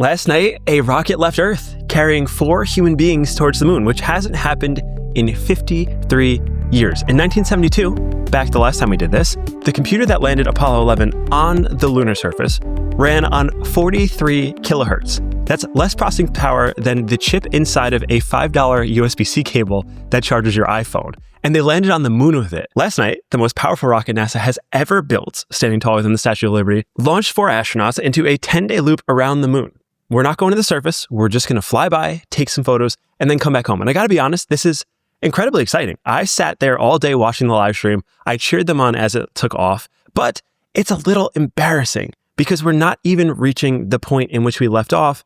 Last night, a rocket left Earth carrying 4 human beings towards the moon, which hasn't happened in 53 years. In 1972, back the last time we did this, the computer that landed Apollo 11 on the lunar surface ran on 43 kilohertz. That's less processing power than the chip inside of a $5 USB-C cable that charges your iPhone. And they landed on the moon with it. Last night, the most powerful rocket NASA has ever built, standing taller than the Statue of Liberty, launched 4 astronauts into a 10-day loop around the moon. We're not going to the surface. We're just going to fly by, take some photos, and then come back home. And I got to be honest, this is incredibly exciting. I sat there all day watching the live stream. I cheered them on as it took off, but it's a little embarrassing because we're not even reaching the point in which we left off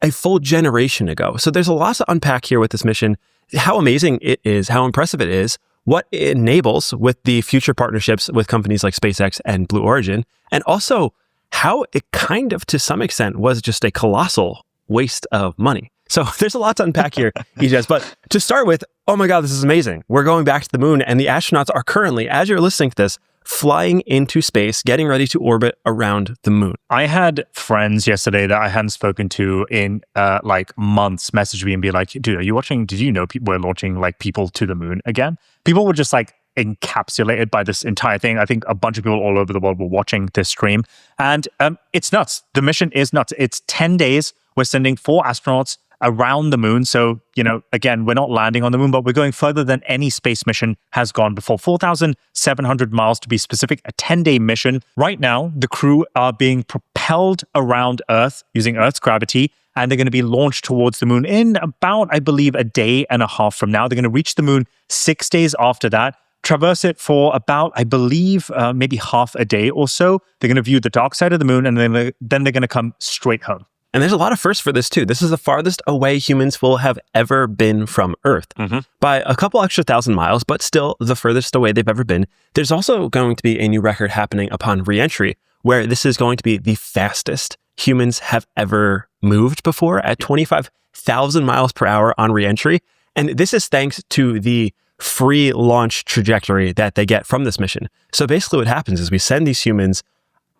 a full generation ago. So there's a lot to unpack here with this mission, how amazing it is, how impressive it is, what it enables with the future partnerships with companies like SpaceX and Blue Origin, and also how it kind of, to some extent, was just a colossal waste of money. So there's a lot to unpack here, EJS. But to start with, oh my God, this is amazing. We're going back to the moon, and the astronauts are currently, as you're listening to this, flying into space, getting ready to orbit around the moon. I had friends yesterday that I hadn't spoken to in like months message me and be like, dude, are you watching? Did you know we're launching like people to the moon again? People were just like encapsulated by this entire thing. I think a bunch of people all over the world were watching this stream. And it's nuts. The mission is nuts. It's 10 days. We're sending 4 astronauts around the moon. So, again, we're not landing on the moon, but we're going further than any space mission has gone before. 4,700 miles to be specific, a 10-day mission. Right now, the crew are being propelled around Earth using Earth's gravity, and they're going to be launched towards the moon in about, I believe, a day and a half from now. They're going to reach the moon 6 days after that, traverse it for about, I believe, maybe half a day or so. They're going to view the dark side of the moon, and then they're going to come straight home. And there's a lot of firsts for this too. This is the farthest away humans will have ever been from Earth by a couple extra thousand miles, but still the furthest away they've ever been. There's also going to be a new record happening upon re-entry, where this is going to be the fastest humans have ever moved before at 25,000 miles per hour on re-entry. And this is thanks to the free launch trajectory that they get from this mission. So basically what happens is we send these humans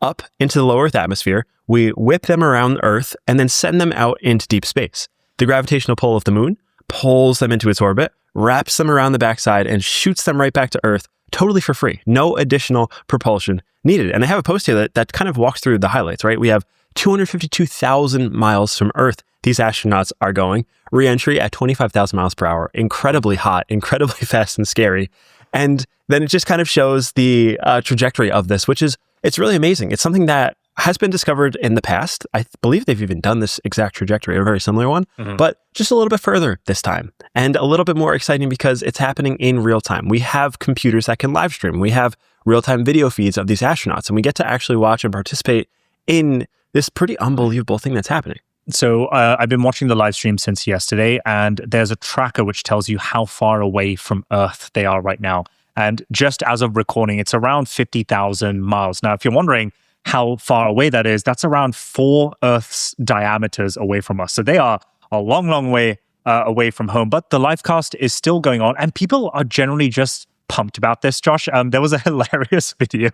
up into the low Earth atmosphere, we whip them around Earth, and then send them out into deep space. The gravitational pull of the moon pulls them into its orbit, wraps them around the backside, and shoots them right back to Earth, totally for free. No additional propulsion needed. And I have a post here that kind of walks through the highlights, right? We have 252,000 miles from Earth these astronauts are going. Re-entry at 25,000 miles per hour. Incredibly hot, incredibly fast and scary. And then it just kind of shows the trajectory of this, which is, it's really amazing. It's something that has been discovered in the past. I believe they've even done this exact trajectory, a very similar one, but just a little bit further this time. And a little bit more exciting because it's happening in real time. We have computers that can live stream. We have real-time video feeds of these astronauts, and we get to actually watch and participate in this pretty unbelievable thing that's happening. So I've been watching the live stream since yesterday, and there's a tracker which tells you how far away from Earth they are right now. And just as of recording, it's around 50,000 miles. Now, if you're wondering how far away that is, that's around 4 Earth's diameters away from us. So they are a long, long way away from home. But the live cast is still going on, and people are generally just pumped about this, Josh. There was a hilarious video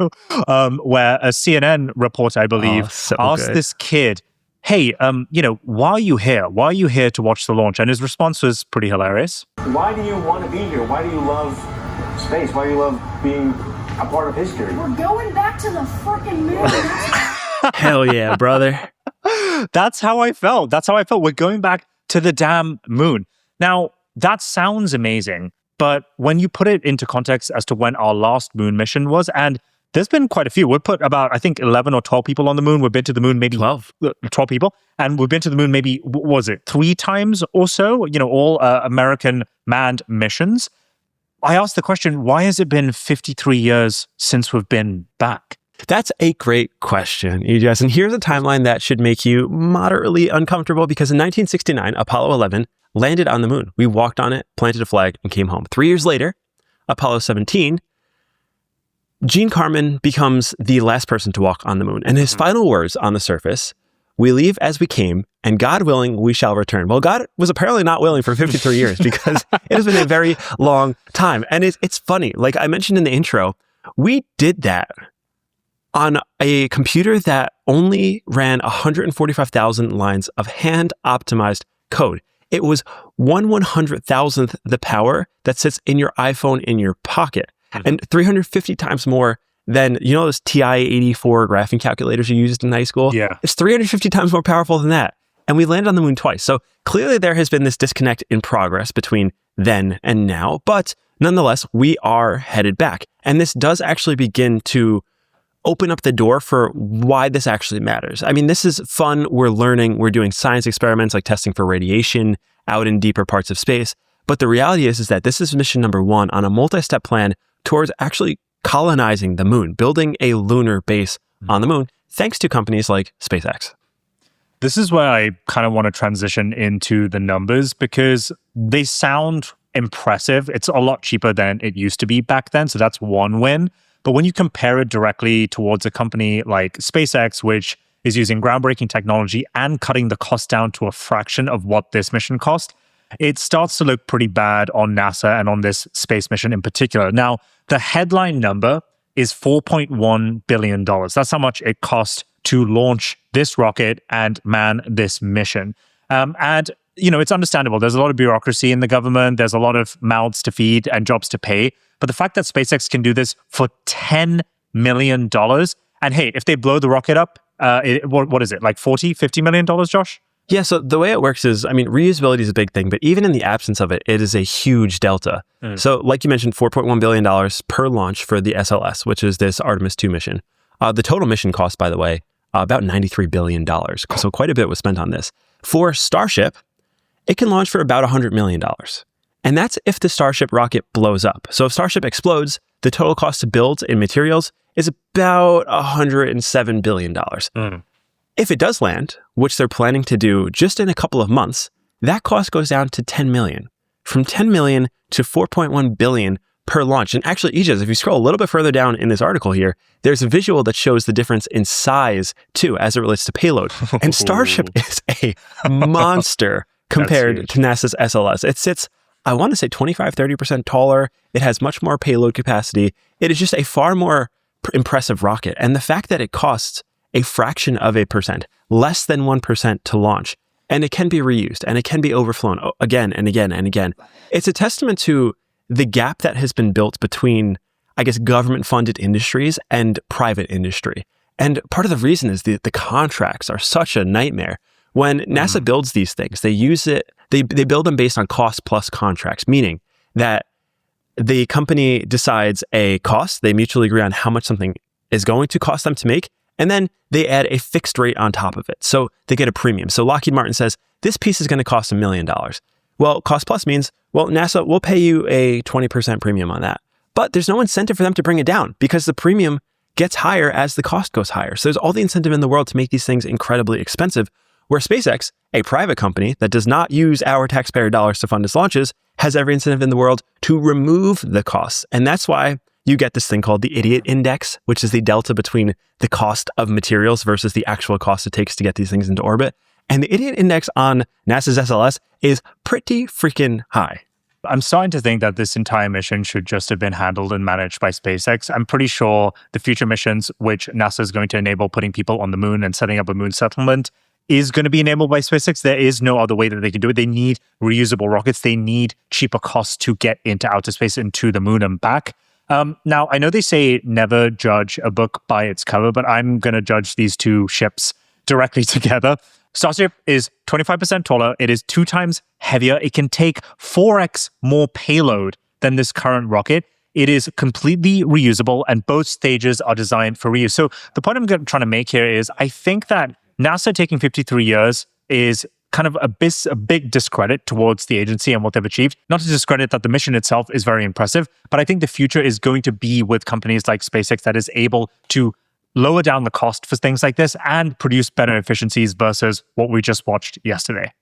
where a CNN reporter, I believe, asked this kid, hey, why are you here? Why are you here to watch the launch? And his response was pretty hilarious. Why do you want to be here? Why do you love space? Why do you love being a part of history? We're going back to the freaking moon. Hell yeah, brother. That's how I felt. We're going back to the damn moon. Now, that sounds amazing, but when you put it into context as to when our last moon mission was, and there's been quite a few. We've put about, I think, 11 or 12 people on the moon. We've been to the moon maybe 12 people. And we've been to the moon maybe, what was it, 3 times or so? All American manned missions. I asked the question, why has it been 53 years since we've been back? That's a great question, EJS. And here's a timeline that should make you moderately uncomfortable because in 1969, Apollo 11 landed on the moon. We walked on it, planted a flag, and came home. 3 years later, Apollo 17, Gene Carman becomes the last person to walk on the moon. And his final words on the surface, we leave as we came, and God willing, we shall return. Well, God was apparently not willing for 53 years because it has been a very long time. And it's funny. Like I mentioned in the intro, we did that on a computer that only ran 145,000 lines of hand-optimized code. It was 1/100,000th the power that sits in your iPhone in your pocket, and 350 times more than, you know, those TI-84 graphing calculators you used in high school? Yeah. It's 350 times more powerful than that. And we landed on the moon twice. So clearly there has been this disconnect in progress between then and now, but nonetheless, we are headed back. And this does actually begin to open up the door for why this actually matters. I mean, this is fun. We're learning. We're doing science experiments like testing for radiation out in deeper parts of space. But the reality is that this is mission number one on a multi-step plan towards actually colonizing the moon, building a lunar base on the moon, thanks to companies like SpaceX. This is where I kind of want to transition into the numbers because they sound impressive. It's a lot cheaper than it used to be back then. So that's one win. But when you compare it directly towards a company like SpaceX, which is using groundbreaking technology and cutting the cost down to a fraction of what this mission cost, it starts to look pretty bad on NASA and on this space mission in particular. Now, the headline number is $4.1 billion. That's how much it cost to launch this rocket and man this mission. And, you know, it's understandable. There's a lot of bureaucracy in the government. There's a lot of mouths to feed and jobs to pay. But the fact that SpaceX can do this for $10 million, and hey, if they blow the rocket up, what is it, like $50 million, Josh? Yeah, so the way it works is, I mean, reusability is a big thing, but even in the absence of it, it is a huge delta. So like you mentioned, $4.1 billion per launch for the SLS, which is this Artemis II mission. The total mission cost, by the way, about $93 billion. So quite a bit was spent on this. For Starship, it can launch for about $100 million. And that's if the Starship rocket blows up. So if Starship explodes, the total cost to build in materials is about $107 billion. If it does land, which they're planning to do just in a couple of months, that cost goes down to $10 million. From $10 million to $4.1 billion per launch. And actually, Ijaz, if you scroll a little bit further down in this article here, there's a visual that shows the difference in size too, as it relates to payload. And Starship is a monster compared to NASA's SLS. It sits, I want to say 25-30% taller. It has much more payload capacity. It is just a far more impressive rocket. And the fact that it costs a fraction of a percent, less than 1% to launch, and it can be reused and it can be overflown again and again and again. It's a testament to the gap that has been built between, I guess, government-funded industries and private industry. And part of the reason is the contracts are such a nightmare. When NASA builds these things, they build them based on cost plus contracts, meaning that the company decides a cost, they mutually agree on how much something is going to cost them to make, and then they add a fixed rate on top of it. So they get a premium. So Lockheed Martin says, this piece is going to cost $1 million. Well, cost plus means, well, NASA will pay you a 20% premium on that. But there's no incentive for them to bring it down because the premium gets higher as the cost goes higher. So there's all the incentive in the world to make these things incredibly expensive, where SpaceX, a private company that does not use our taxpayer dollars to fund its launches, has every incentive in the world to remove the costs. And that's why you get this thing called the idiot index, which is the delta between the cost of materials versus the actual cost it takes to get these things into orbit. And the idiot index on NASA's SLS is pretty freaking high. I'm starting to think that this entire mission should just have been handled and managed by SpaceX. I'm pretty sure the future missions, which NASA is going to enable putting people on the moon and setting up a moon settlement, is going to be enabled by SpaceX. There is no other way that they can do it. They need reusable rockets. They need cheaper costs to get into outer space and to the moon and back. Now, I know they say never judge a book by its cover, but I'm going to judge these two ships directly together. Starship is 25% taller. It is 2 times heavier. It can take 4x more payload than this current rocket. It is completely reusable, and both stages are designed for reuse. So the point I'm trying to make here is I think that NASA taking 53 years is kind of a big discredit towards the agency and what they've achieved. Not to discredit that the mission itself is very impressive, but I think the future is going to be with companies like SpaceX that is able to lower down the cost for things like this and produce better efficiencies versus what we just watched yesterday.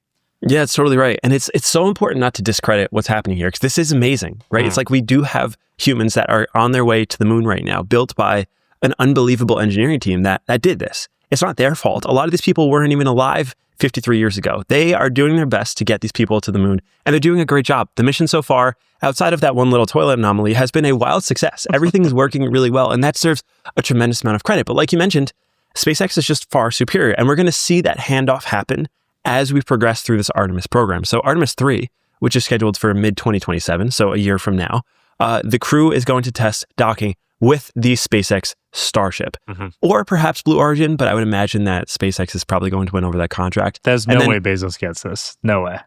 Yeah, it's totally right. And it's so important not to discredit what's happening here, because this is amazing, right? It's like we do have humans that are on their way to the moon right now, built by an unbelievable engineering team that did this. it's not their fault. A lot of these people weren't even alive 53 years ago. They are doing their best to get these people to the moon, and they're doing a great job. The mission so far, outside of that one little toilet anomaly, has been a wild success. Everything is working really well, and that deserves a tremendous amount of credit. But like you mentioned, SpaceX is just far superior, and we're going to see that handoff happen as we progress through this Artemis program. So Artemis II, which is scheduled for mid-2027, so a year from now, the crew is going to test docking with the SpaceX Starship, or perhaps Blue Origin, but I would imagine that SpaceX is probably going to win over that contract. There's no way Bezos gets this. No way.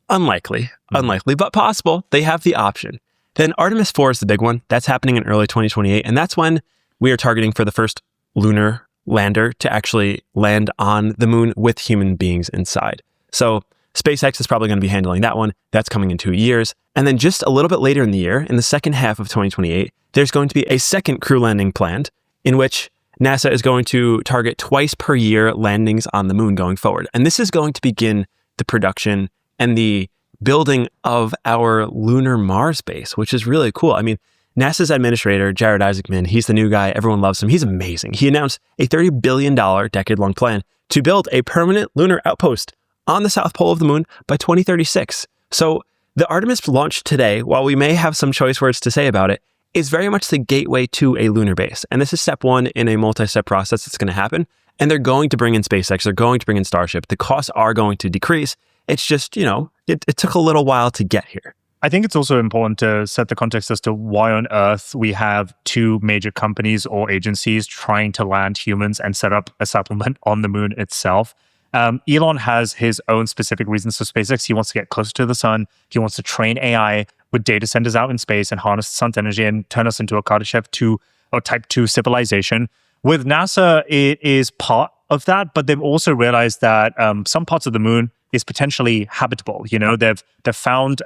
Unlikely, but possible. They have the option. Then Artemis IV is the big one. That's happening in early 2028, and that's when we are targeting for the first lunar lander to actually land on the moon with human beings inside. So SpaceX is probably going to be handling that one. That's coming in 2 years. And then just a little bit later in the year, in the second half of 2028, there's going to be a second crew landing planned in which NASA is going to target twice per year landings on the moon going forward. And this is going to begin the production and the building of our lunar Mars base, which is really cool. I mean, NASA's administrator, Jared Isaacman, he's the new guy. Everyone loves him. He's amazing. He announced a $30 billion decade-long plan to build a permanent lunar outpost on the south pole of the moon by 2036. So the Artemis launch today, while we may have some choice words to say about it, is very much the gateway to a lunar base. And this is step one in a multi-step process that's going to happen. And they're going to bring in SpaceX. They're going to bring in Starship. The costs are going to decrease. It's just, it took a little while to get here. I think it's also important to set the context as to why on earth we have two major companies or agencies trying to land humans and set up a settlement on the moon itself. Elon has his own specific reasons for SpaceX. He wants to get closer to the sun. He wants to train AI with data centers out in space and harness the sun's energy and turn us into a Kardashev 2 or Type 2 civilization. With NASA, it is part of that, but they've also realized that some parts of the moon is potentially habitable. They've found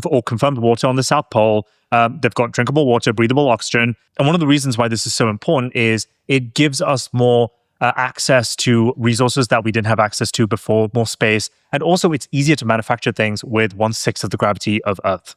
or confirmed water on the South Pole. They've got drinkable water, breathable oxygen. And one of the reasons why this is so important is it gives us more access to resources that we didn't have access to before, more space. And also it's easier to manufacture things with 1/6 of the gravity of Earth.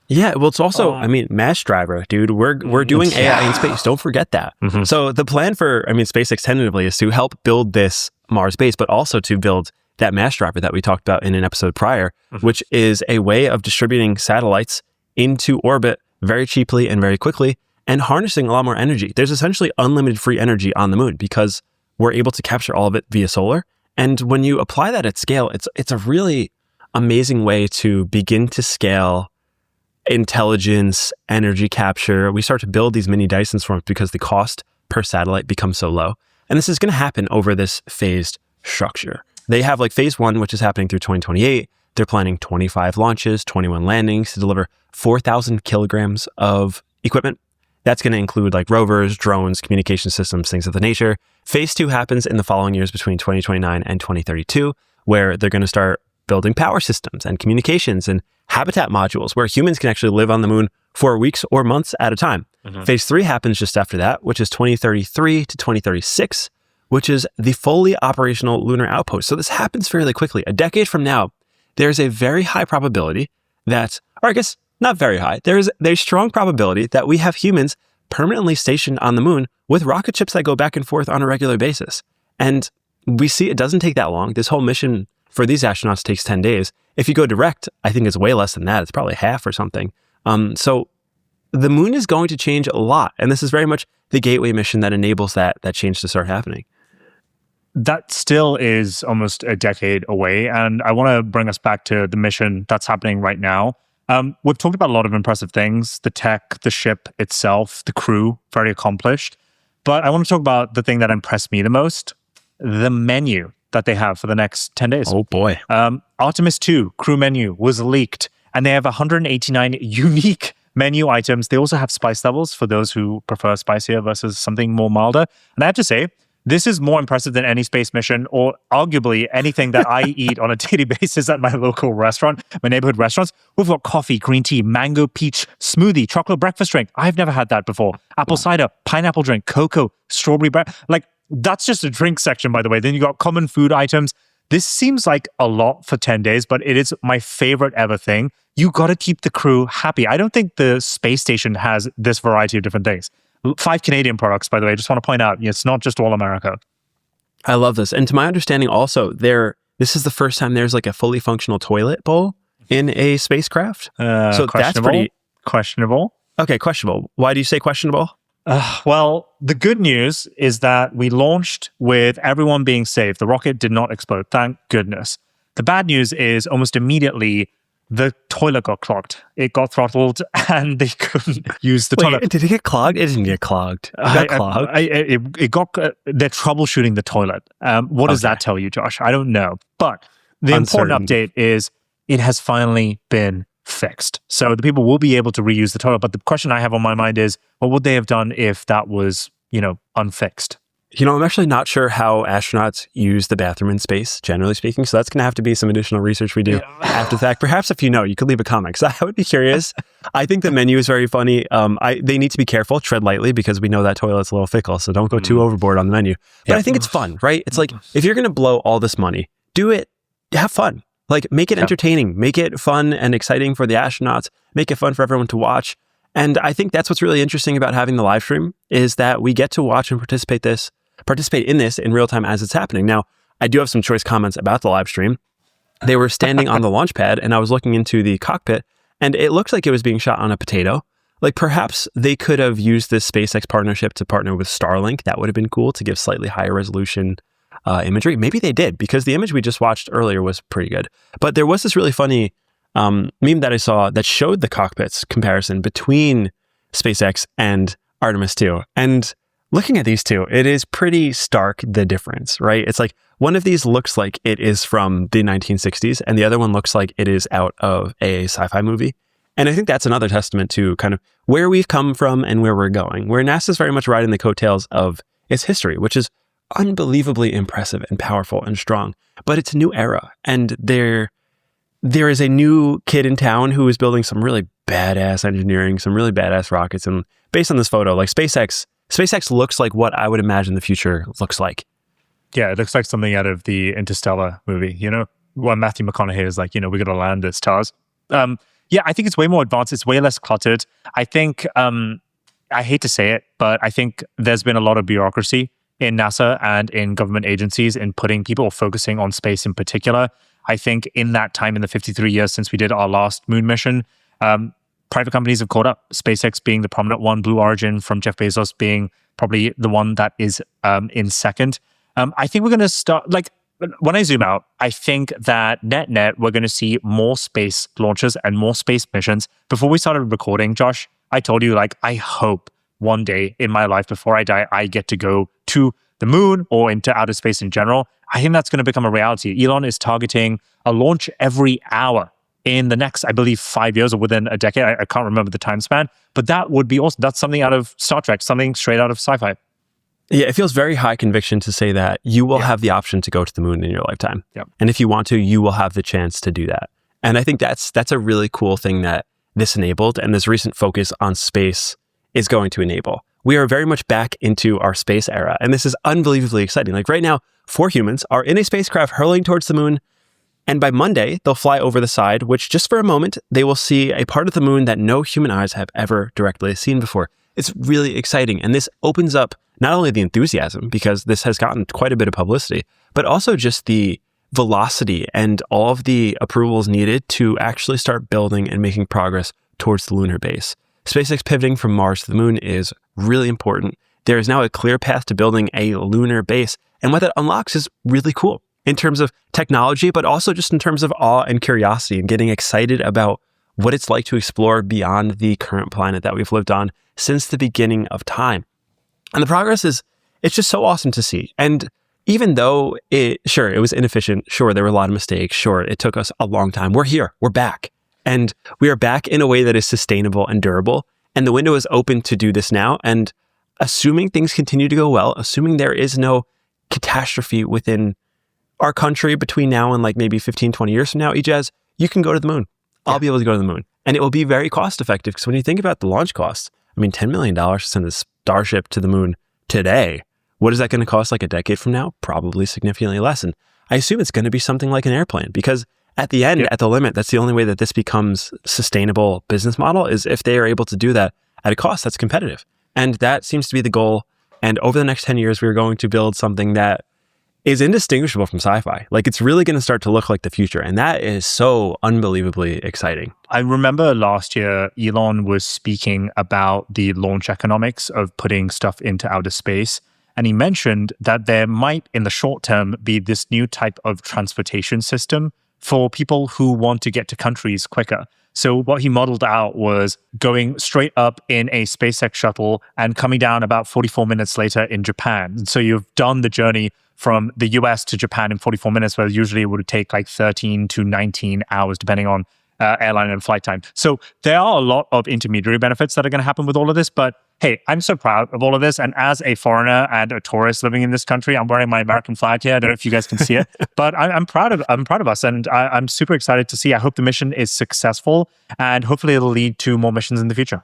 Yeah, well, it's also, mass driver, dude. We're doing AI in space. Don't forget that. So the plan for, SpaceX tentatively is to help build this Mars base, but also to build that mass driver that we talked about in an episode prior, which is a way of distributing satellites into orbit very cheaply and very quickly and harnessing a lot more energy. There's essentially unlimited free energy on the moon because we're able to capture all of it via solar. And when you apply that at scale, it's a really amazing way to begin to scale intelligence, energy capture. We start to build these mini Dyson swarms because the cost per satellite becomes so low. And this is going to happen over this phased structure. They have phase one, which is happening through 2028. They're planning 25 launches, 21 landings to deliver 4,000 kilograms of equipment. That's going to include rovers, drones, communication systems, things of the nature. Phase two happens in the following years between 2029 and 2032, where they're going to start building power systems and communications and habitat modules where humans can actually live on the moon for weeks or months at a time. Phase three happens just after that, which is 2033 to 2036, which is the fully operational lunar outpost. So this happens fairly quickly. A decade from now, there's a very high probability that, or I guess not very high, there's a strong probability that we have humans permanently stationed on the moon with rocket ships that go back and forth on a regular basis. And we see it doesn't take that long. This whole mission for these astronauts takes 10 days. If you go direct, I think it's way less than that. It's probably half or something. So the moon is going to change a lot. And this is very much the gateway mission that enables that change to start happening. That still is almost a decade away. And I want to bring us back to the mission that's happening right now. We've talked about a lot of impressive things, the tech, the ship itself, the crew, very accomplished. But I want to talk about the thing that impressed me the most, the menu that they have for the next 10 days. Oh boy. Artemis II crew menu was leaked, and they have 189 unique menu items. They also have spice levels for those who prefer spicier versus something more milder. And I have to say, this is more impressive than any space mission or arguably anything that I eat on a daily basis at my local restaurant, my neighborhood restaurants. We've got coffee, green tea, mango, peach, smoothie, chocolate breakfast drink. I've never had that before. Apple cider, pineapple drink, cocoa, strawberry bread. That's just a drink section, by the way. Then you got common food items. This seems like a lot for 10 days, but it is my favorite ever thing. You got to keep the crew happy. I don't think the space station has this variety of different things. 5 Canadian products, by the way. I just want to point out, it's not just all America. I love this. And to my understanding also, this is the first time there's like a fully functional toilet bowl in a spacecraft. So that's pretty... Questionable. Okay, questionable. Why do you say questionable? Well, the good news is that we launched with everyone being safe. The rocket did not explode, thank goodness. The bad news is almost immediately the toilet got clogged. It got throttled and they couldn't use the toilet. Did it get clogged? It didn't get clogged. It got clogged. They're troubleshooting the toilet. What does that tell you, Josh? I don't know. But the important update is it has finally been fixed. So the people will be able to reuse the toilet. But the question I have on my mind is, what would they have done if that was, unfixed? I'm actually not sure how astronauts use the bathroom in space, generally speaking. So that's going to have to be some additional research we do after the fact. Perhaps if you know, you could leave a comment because I would be curious. I think the menu is very funny. They need to be careful, tread lightly, because we know that toilet's a little fickle. So don't go too overboard on the menu. But I think it's fun, right? It's like, if you're going to blow all this money, do it, have fun. Like, make it entertaining, make it fun and exciting for the astronauts, make it fun for everyone to watch. And I think that's what's really interesting about having the live stream is that we get to watch and participate in this in real time as it's happening. Now, I do have some choice comments about the live stream. They were standing on the launch pad and I was looking into the cockpit and it looked like it was being shot on a potato. Like perhaps they could have used this SpaceX partnership to partner with Starlink. That would have been cool to give slightly higher resolution imagery. Maybe they did because the image we just watched earlier was pretty good. But there was this really funny meme that I saw that showed the cockpits comparison between SpaceX and Artemis II. And looking at these two, it is pretty stark, the difference, right? It's like one of these looks like it is from the 1960s and the other one looks like it is out of a sci-fi movie. And I think that's another testament to kind of where we've come from and where we're going, where NASA's very much riding the coattails of its history, which is unbelievably impressive and powerful and strong. But it's a new era. And there is a new kid in town who is building some really badass engineering, some really badass rockets. And based on this photo, like SpaceX looks like what I would imagine the future looks like. Yeah, it looks like something out of the Interstellar movie, when Matthew McConaughey is like, we're going to land at stars. Yeah, I think it's way more advanced. It's way less cluttered. I think, I hate to say it, but I think there's been a lot of bureaucracy in NASA and in government agencies in putting people focusing on space in particular. I think in that time, in the 53 years since we did our last moon mission, private companies have caught up. SpaceX being the prominent one, Blue Origin from Jeff Bezos being probably the one that is in second. I think we're going to start, when I zoom out, I think that net, we're going to see more space launches and more space missions. Before we started recording, Josh, I told you, I hope one day in my life before I die, I get to go to the moon or into outer space in general. I think that's going to become a reality. Elon is targeting a launch every hour in the next, I believe, 5 years or within a decade. I can't remember the time span, but that would be awesome. That's something out of Star Trek, something straight out of sci-fi. Yeah, it feels very high conviction to say that you will have the option to go to the moon in your lifetime. Yep. And if you want to, you will have the chance to do that. And I think that's a really cool thing that this enabled and this recent focus on space is going to enable. We are very much back into our space era. And this is unbelievably exciting. Like right now, 4 humans are in a spacecraft hurling towards the moon. And by Monday, they'll fly over the side, which just for a moment, they will see a part of the moon that no human eyes have ever directly seen before. It's really exciting. And this opens up not only the enthusiasm, because this has gotten quite a bit of publicity, but also just the velocity and all of the approvals needed to actually start building and making progress towards the lunar base. SpaceX pivoting from Mars to the moon is really important. There is now a clear path to building a lunar base. And what that unlocks is really cool in terms of technology, but also just in terms of awe and curiosity and getting excited about what it's like to explore beyond the current planet that we've lived on since the beginning of time. And the progress it's just so awesome to see. And even though it was inefficient, sure, there were a lot of mistakes, sure, it took us a long time. We're here, we're back. And we are back in a way that is sustainable and durable. And the window is open to do this now. And assuming things continue to go well, assuming there is no catastrophe within our country between now and maybe 15, 20 years from now, Ijaz, you can go to the moon. I'll be able to go to the moon. And it will be very cost effective because when you think about the launch costs, $10 million to send a Starship to the moon today, what is that going to cost a decade from now? Probably significantly less. And I assume it's going to be something like an airplane because at the end, at the limit, that's the only way that this becomes sustainable business model is if they are able to do that at a cost that's competitive. And that seems to be the goal. And over the next 10 years, we're going to build something that is indistinguishable from sci-fi. Like, it's really going to start to look like the future. And that is so unbelievably exciting. I remember last year, Elon was speaking about the launch economics of putting stuff into outer space. And he mentioned that there might, in the short term, be this new type of transportation system for people who want to get to countries quicker. So what he modeled out was going straight up in a SpaceX shuttle and coming down about 44 minutes later in Japan. And so you've done the journey from the US to Japan in 44 minutes, where usually it would take like 13 to 19 hours, depending on airline and flight time. So there are a lot of intermediary benefits that are going to happen with all of this. But hey, I'm so proud of all of this. And as a foreigner and a tourist living in this country, I'm wearing my American flag here. I don't know if you guys can see it, but I'm proud of us. And I'm super excited to see. I hope the mission is successful, and hopefully it'll lead to more missions in the future.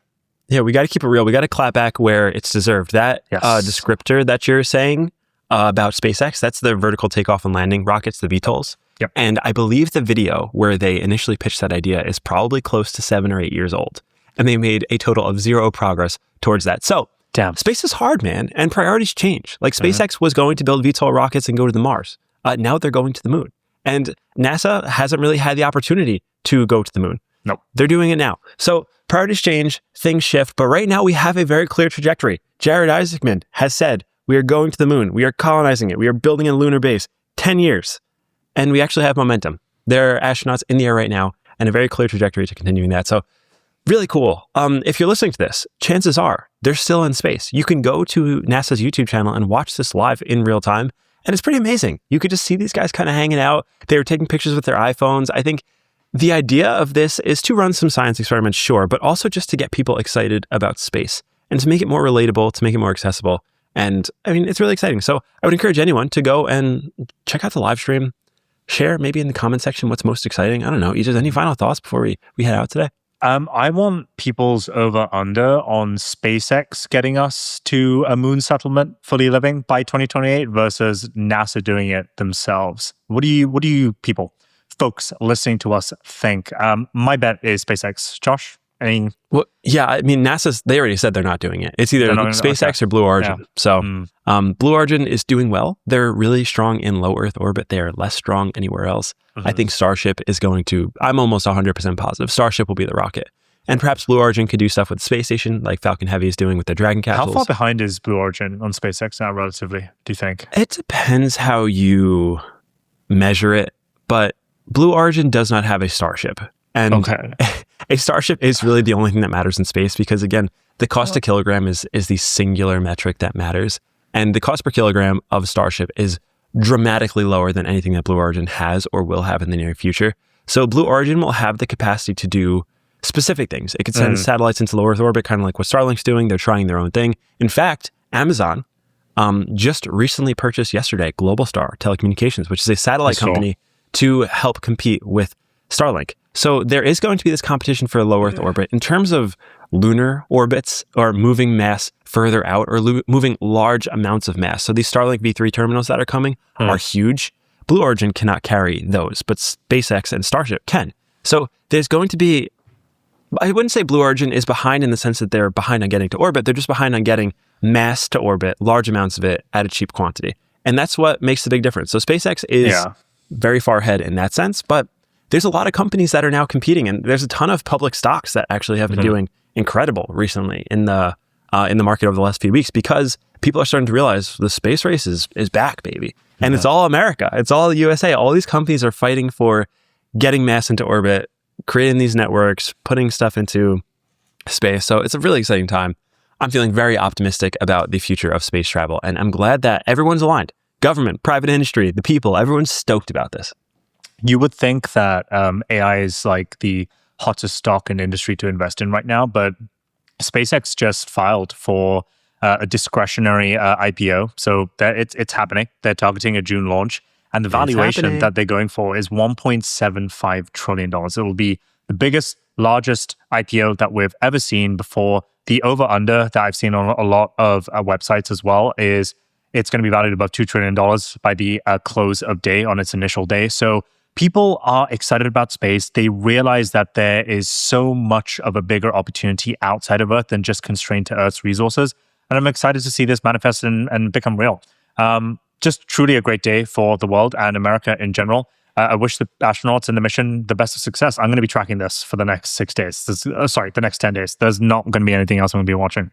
Yeah, we got to keep it real. We got to clap back where it's deserved. That descriptor that you're saying about SpaceX, that's the vertical takeoff and landing rockets, the VTOLs. Yep. And I believe the video where they initially pitched that idea is probably close to 7 or 8 years old. And they made a total of 0 progress towards that. So, space is hard, man. And priorities change. Like, SpaceX was going to build VTOL rockets and go to the Mars. Now they're going to the moon. And NASA hasn't really had the opportunity to go to the moon. Nope. They're doing it now. So priorities change, things shift. But right now we have a very clear trajectory. Jared Isaacman has said, we are going to the moon. We are colonizing it. We are building a lunar base. 10 years. And we actually have momentum. There are astronauts in the air right now and a very clear trajectory to continuing that. So really cool. If you're listening to this, chances are they're still in space. You can go to NASA's YouTube channel and watch this live in real time. And it's pretty amazing. You could just see these guys kind of hanging out. They were taking pictures with their iPhones. I think the idea of this is to run some science experiments, sure, but also just to get people excited about space and to make it more relatable, to make it more accessible. And I mean, it's really exciting. So I would encourage anyone to go and check out the live stream, share maybe in the comment section what's most exciting. I don't know. Just any final thoughts before we head out today? I want people's over-under on SpaceX getting us to a moon settlement fully living by 2028 versus NASA doing it themselves. What do you people, folks listening to us think? My bet is SpaceX. Josh? Well, yeah, I mean, they already said they're not doing it. It's either SpaceX or Blue Origin. Yeah. So Blue Origin is doing well. They're really strong in low Earth orbit. They are less strong anywhere else. I think Starship is going to, I'm almost 100% positive, Starship will be the rocket. And perhaps Blue Origin could do stuff with the space station like Falcon Heavy is doing with their Dragon capsules. How far behind is Blue Origin on SpaceX now relatively, do you think? It depends how you measure it, but Blue Origin does not have a Starship. And a Starship is really the only thing that matters in space because, again, the cost a kilogram is the singular metric that matters. And the cost per kilogram of Starship is dramatically lower than anything that Blue Origin has or will have in the near future. So Blue Origin will have the capacity to do specific things. It could send satellites into low Earth orbit, kind of like what Starlink's doing. They're trying their own thing. In fact, Amazon just recently purchased yesterday Globalstar Telecommunications, which is a satellite company to help compete with Starlink. So there is going to be this competition for low Earth orbit. In terms of lunar orbits or moving mass further out or moving large amounts of mass. So these Starlink V3 terminals that are coming are huge. Blue Origin cannot carry those, but SpaceX and Starship can. So there's going to be, I wouldn't say Blue Origin is behind in the sense that they're behind on getting to orbit. They're just behind on getting mass to orbit, large amounts of it at a cheap quantity. And that's what makes the big difference. So SpaceX is very far ahead in that sense, but there's a lot of companies that are now competing, and there's a ton of public stocks that actually have been doing incredible recently in the market over the last few weeks because people are starting to realize the space race is back, baby. And it's all America. It's all the USA. All these companies are fighting for getting mass into orbit, creating these networks, putting stuff into space. So it's a really exciting time. I'm feeling very optimistic about the future of space travel, and I'm glad that everyone's aligned. Government, private industry, the people, everyone's stoked about this. You would think that AI is like the hottest stock in industry to invest in right now, but SpaceX just filed for a discretionary IPO. So that it's happening. They're targeting a June launch. And the valuation that they're going for is $1.75 trillion. It will be the biggest, largest IPO that we've ever seen before. The over-under that I've seen on a lot of websites as well is it's going to be valued above $2 trillion by the close of day on its initial day. So people are excited about space. They realize that there is so much of a bigger opportunity outside of Earth than just constrained to Earth's resources. And I'm excited to see this manifest and become real. just truly a great day for the world and America in general. I wish the astronauts and the mission the best of success. I'm going to be tracking this for the next 6 days. The next 10 days. There's not going to be anything else I'm going to be watching.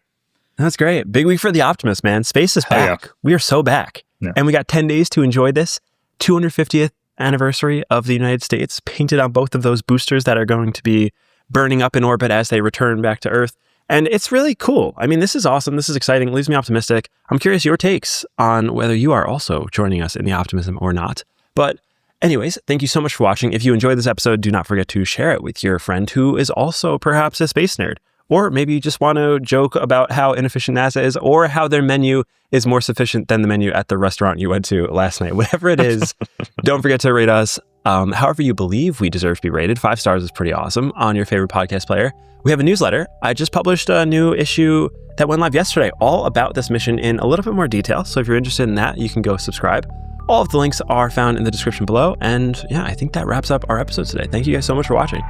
That's great. Big week for the Optimist, man. Space is back. Yeah. We are so back. Yeah. And we got 10 days to enjoy this 250th anniversary of the United States, painted on both of those boosters that are going to be burning up in orbit as they return back to Earth. And it's really cool. I mean, this is awesome. This is exciting. It leaves me optimistic. I'm curious your takes on whether you are also joining us in the optimism or not. But anyways, thank you so much for watching. If you enjoyed this episode, do not forget to share it with your friend who is also perhaps a space nerd. Or maybe you just want to joke about how inefficient NASA is, or how their menu is more sufficient than the menu at the restaurant you went to last night. Whatever it is, don't forget to rate us however you believe we deserve to be rated. 5 stars is pretty awesome on your favorite podcast player. We have a newsletter. I just published a new issue that went live yesterday, all about this mission in a little bit more detail. So if you're interested in that, you can go subscribe. All of the links are found in the description below. And yeah, I think that wraps up our episode today. Thank you guys so much for watching.